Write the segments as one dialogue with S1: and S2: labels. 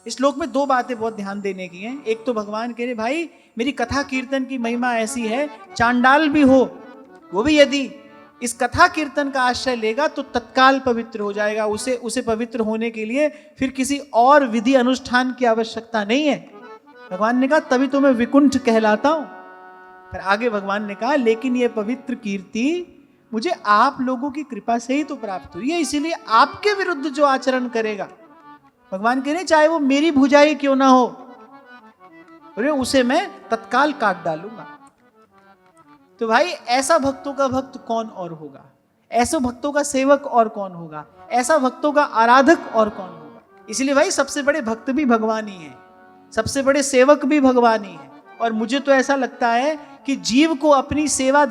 S1: इस श्लोक में दो बातें बहुत ध्यान देने की हैं। एक तो भगवान कह रहे भाई मेरी कथा कीर्तन की महिमा ऐसी है, चांडाल भी हो वो भी यदि इस कथा कीर्तन का आश्रय लेगा तो तत्काल पवित्र हो जाएगा। उसे पवित्र होने के लिए फिर किसी और विधि अनुष्ठान की आवश्यकता नहीं है। भगवान ने कहा तभी तो मैं विकुंठ कहलाता हूं। पर आगे भगवान ने कहा लेकिन ये पवित्र कीर्ति मुझे आप लोगों की कृपा से ही तो प्राप्त हुई है, इसीलिए आपके विरुद्ध जो आचरण करेगा, भगवान कह रहे चाहे वो मेरी भुजाई क्यों ना हो, अरे उसे मैं तत्काल काट डालूंगा। तो भाई ऐसा भक्तों का भक्त कौन और होगा, ऐसे भक्तों का सेवक और कौन होगा, ऐसा भक्तों का आराधक और कौन होगा। इसलिए भाई सबसे बड़े भक्त भी भगवान ही है, सबसे बड़े सेवक भी भगवान ही है। और मुझे तो ऐसा लगता है कि जीव को अपनी सेवा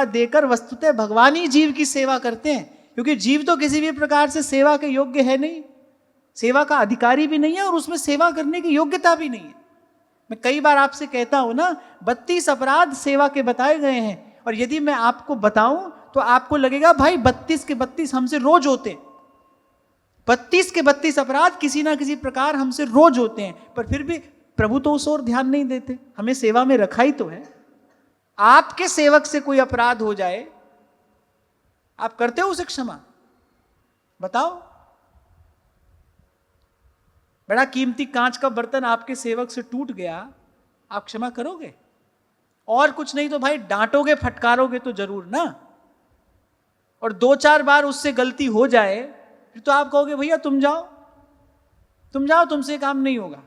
S1: देकर वस्तुतः भगवान ही जीव की सेवा करते हैं, क्योंकि जीव तो किसी भी प्रकार से सेवा के योग्य है नहीं, सेवा का अधिकारी भी नहीं है और उसमें सेवा करने की योग्यता भी नहीं है। मैं कई बार आपसे कहता हूं ना 32 अपराध सेवा के बताए गए हैं, और यदि मैं आपको बताऊं तो आपको लगेगा भाई 32 के 32 हमसे रोज होते हैं, 32 के 32 अपराध किसी ना किसी प्रकार हमसे रोज होते हैं, पर फिर भी प्रभु तो उस ओर ध्यान नहीं देते, हमें सेवा में रखा ही तो है। आपके सेवक से कोई अपराध हो जाए, आप करते हो उसे क्षमा? बताओ। बड़ा कीमती कांच का बर्तन आपके सेवक से टूट गया, आप क्षमा करोगे? और कुछ नहीं तो भाई डांटोगे, फटकारोगे तो जरूर ना। और 2-4 बार उससे गलती हो जाए फिर तो आप कहोगे भैया तुम जाओ, तुमसे काम नहीं होगा।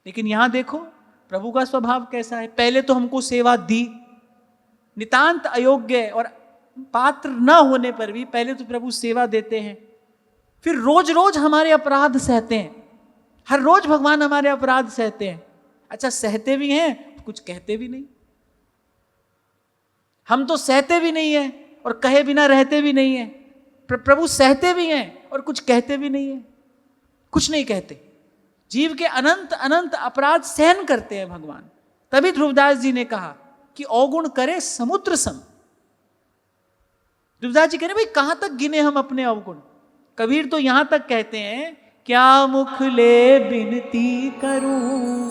S1: लेकिन यहां देखो प्रभु का स्वभाव कैसा है, पहले तो हमको सेवा दी, नितांत अयोग्य और पात्र न होने पर भी पहले तो प्रभु सेवा देते हैं, फिर रोज रोज हमारे अपराध सहते हैं, हर रोज भगवान हमारे अपराध सहते हैं। अच्छा सहते भी हैं कुछ कहते भी नहीं, हम तो सहते भी नहीं है और कहे बिना रहते भी नहीं है, प्रभु सहते भी हैं और कुछ कहते भी नहीं है, कुछ नहीं कहते। जीव के अनंत अनंत अपराध सहन करते हैं भगवान। तभी ध्रुवदास जी ने कहा कि अवगुण करे समुद्र सम। ध्रुवदास जी कह रहे भाई कहां तक गिने हम अपने अवगुण। कबीर तो यहां तक कहते हैं क्या मुख ले बिनती करूं,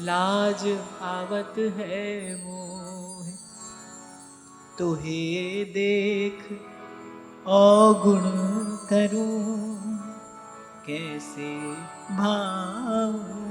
S1: लाज आवत है मोह, तोहे देख अवगुण करूं, कैसे भाऊं